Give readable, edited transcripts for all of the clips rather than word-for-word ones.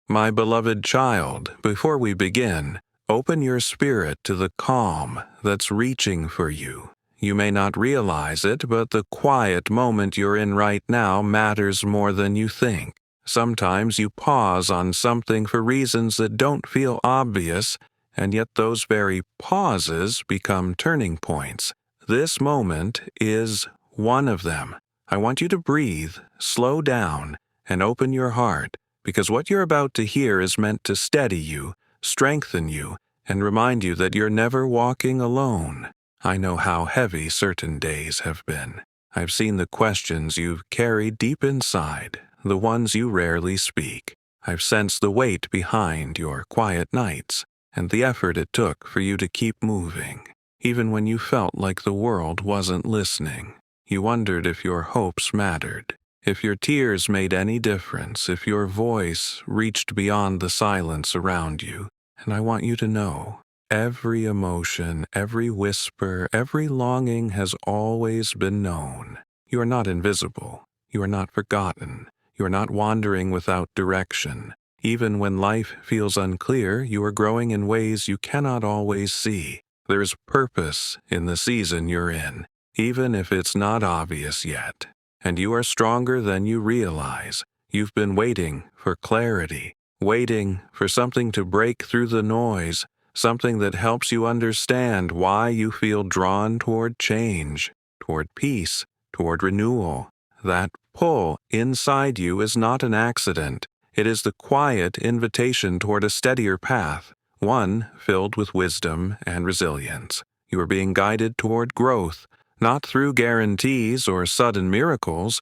My beloved child, before we begin, open your spirit to the calm that's reaching for you. You may not realize it, but the quiet moment you're in right now matters more than you think. Sometimes you pause on something for reasons that don't feel obvious, and yet those very pauses become turning points. This moment is one of them. I want you to breathe, slow down, and open your heart, because what you're about to hear is meant to steady you, strengthen you, and remind you that you're never walking alone. I know how heavy certain days have been. I've seen the questions you've carried deep inside, the ones you rarely speak. I've sensed the weight behind your quiet nights, and the effort it took for you to keep moving, even when you felt like the world wasn't listening. You wondered if your hopes mattered, if your tears made any difference, if your voice reached beyond the silence around you. And I want you to know, every emotion, every whisper, every longing has always been known. You are not invisible. You are not forgotten. You are not wandering without direction. Even when life feels unclear, you are growing in ways you cannot always see. There is purpose in the season you're in, even if it's not obvious yet. And you are stronger than you realize. You've been waiting for clarity, waiting for something to break through the noise, something that helps you understand why you feel drawn toward change, toward peace, toward renewal. That pull inside you is not an accident. It is the quiet invitation toward a steadier path, one filled with wisdom and resilience. You are being guided toward growth, not through guarantees or sudden miracles,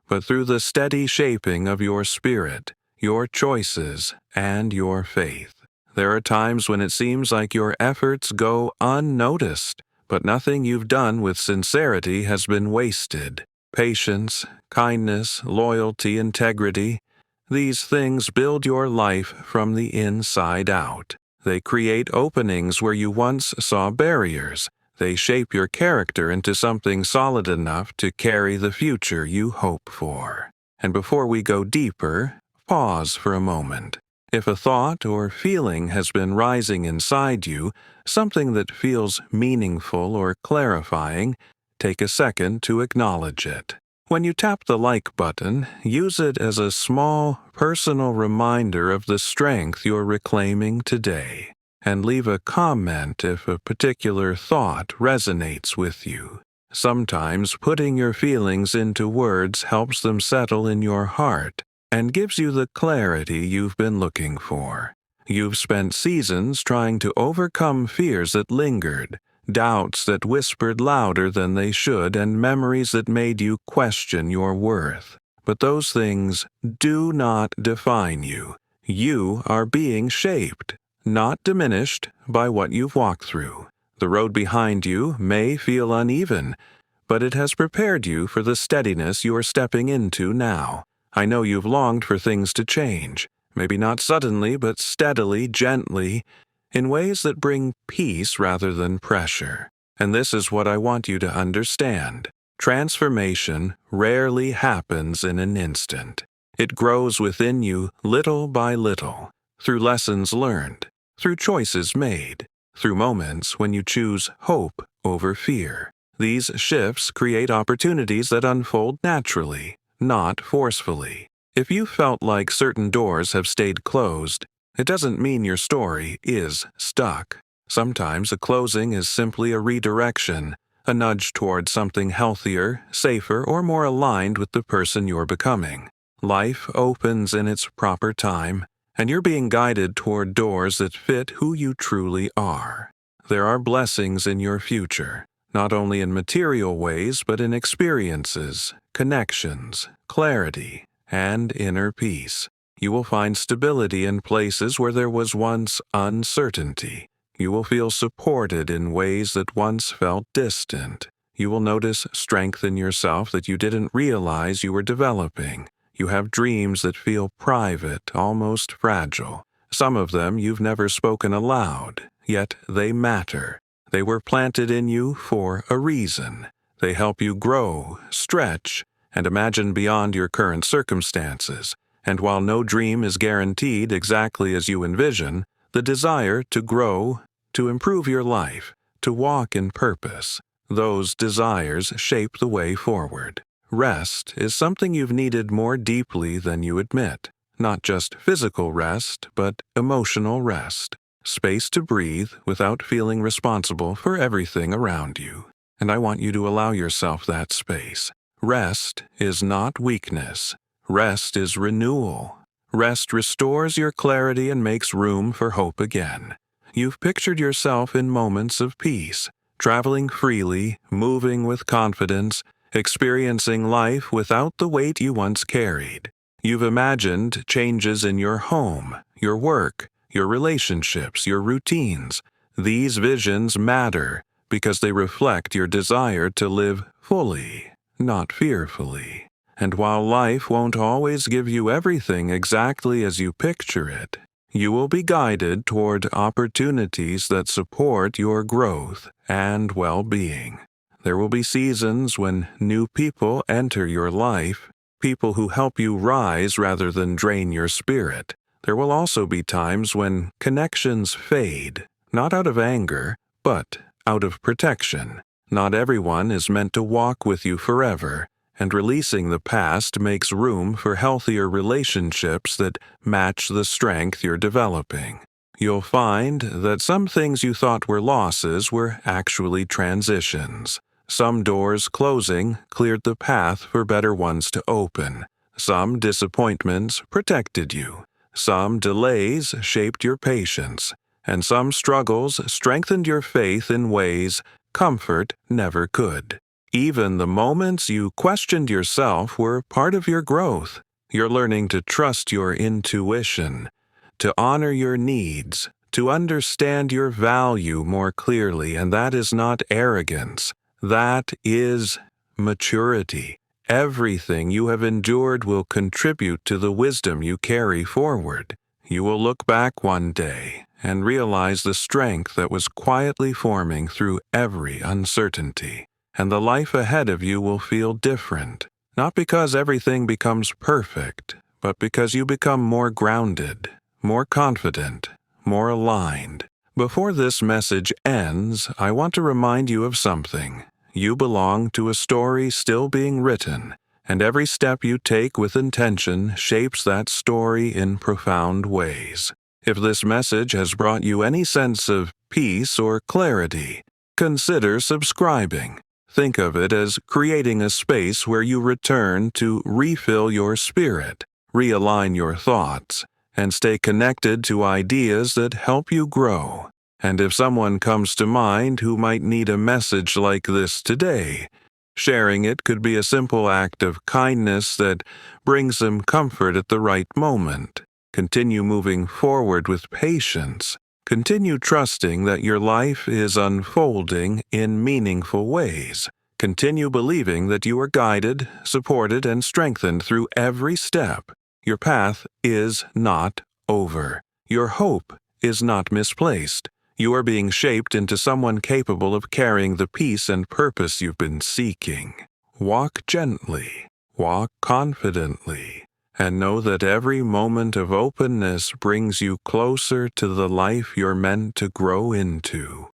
but through the steady shaping of your spirit, your choices, and your faith. There are times when it seems like your efforts go unnoticed, but nothing you've done with sincerity has been wasted. Patience, kindness, loyalty, integrity, these things build your life from the inside out. They create openings where you once saw barriers. They shape your character into something solid enough to carry the future you hope for. And before we go deeper, pause for a moment. If a thought or feeling has been rising inside you, something that feels meaningful or clarifying, take a second to acknowledge it. When you tap the like button, use it as a small, personal reminder of the strength you're reclaiming today, and leave a comment if a particular thought resonates with you. Sometimes putting your feelings into words helps them settle in your heart and gives you the clarity you've been looking for. You've spent seasons trying to overcome fears that lingered, doubts that whispered louder than they should, and memories that made you question your worth. But those things do not define you. You are being shaped, not diminished, by what you've walked through. The road behind you may feel uneven, but it has prepared you for the steadiness you are stepping into now. I know you've longed for things to change, maybe not suddenly, but steadily, gently, in ways that bring peace rather than pressure. And this is what I want you to understand. Transformation rarely happens in an instant. It grows within you little by little, through lessons learned, through choices made, through moments when you choose hope over fear. These shifts create opportunities that unfold naturally, not forcefully. If you felt like certain doors have stayed closed, it doesn't mean your story is stuck. Sometimes a closing is simply a redirection, a nudge toward something healthier, safer, or more aligned with the person you're becoming. Life opens in its proper time, and you're being guided toward doors that fit who you truly are. There are blessings in your future, not only in material ways, but in experiences, connections, clarity, and inner peace. You will find stability in places where there was once uncertainty. You will feel supported in ways that once felt distant. You will notice strength in yourself that you didn't realize you were developing. You have dreams that feel private, almost fragile. Some of them you've never spoken aloud, yet they matter. They were planted in you for a reason. They help you grow, stretch, and imagine beyond your current circumstances. And while no dream is guaranteed exactly as you envision, the desire to grow, to improve your life, to walk in purpose, those desires shape the way forward. Rest is something you've needed more deeply than you admit. Not just physical rest, but emotional rest. Space to breathe without feeling responsible for everything around you. And I want you to allow yourself that space. Rest is not weakness. Rest is renewal. Rest restores your clarity and makes room for hope again. You've pictured yourself in moments of peace, traveling freely, moving with confidence, experiencing life without the weight you once carried. You've imagined changes in your home, your work, your relationships, your routines. These visions matter because they reflect your desire to live fully, not fearfully. And while life won't always give you everything exactly as you picture it, you will be guided toward opportunities that support your growth and well-being. There will be seasons when new people enter your life, people who help you rise rather than drain your spirit. There will also be times when connections fade, not out of anger, but out of protection. Not everyone is meant to walk with you forever, and releasing the past makes room for healthier relationships that match the strength you're developing. You'll find that some things you thought were losses were actually transitions. Some doors closing cleared the path for better ones to open. Some disappointments protected you. Some delays shaped your patience. And some struggles strengthened your faith in ways comfort never could. Even the moments you questioned yourself were part of your growth. You're learning to trust your intuition, to honor your needs, to understand your value more clearly, and that is not arrogance. That is maturity. Everything you have endured will contribute to the wisdom you carry forward. You will look back one day and realize the strength that was quietly forming through every uncertainty. And the life ahead of you will feel different, not because everything becomes perfect, but because you become more grounded, more confident, more aligned. Before this message ends, I want to remind you of something. You belong to a story still being written, and every step you take with intention shapes that story in profound ways. If this message has brought you any sense of peace or clarity, consider subscribing. Think of it as creating a space where you return to refill your spirit, realign your thoughts, and stay connected to ideas that help you grow. And if someone comes to mind who might need a message like this today, sharing it could be a simple act of kindness that brings them comfort at the right moment. Continue moving forward with patience. Continue trusting that your life is unfolding in meaningful ways. Continue believing that you are guided, supported, and strengthened through every step. Your path is not over. Your hope is not misplaced. You are being shaped into someone capable of carrying the peace and purpose you've been seeking. Walk gently, walk confidently, and know that every moment of openness brings you closer to the life you're meant to grow into.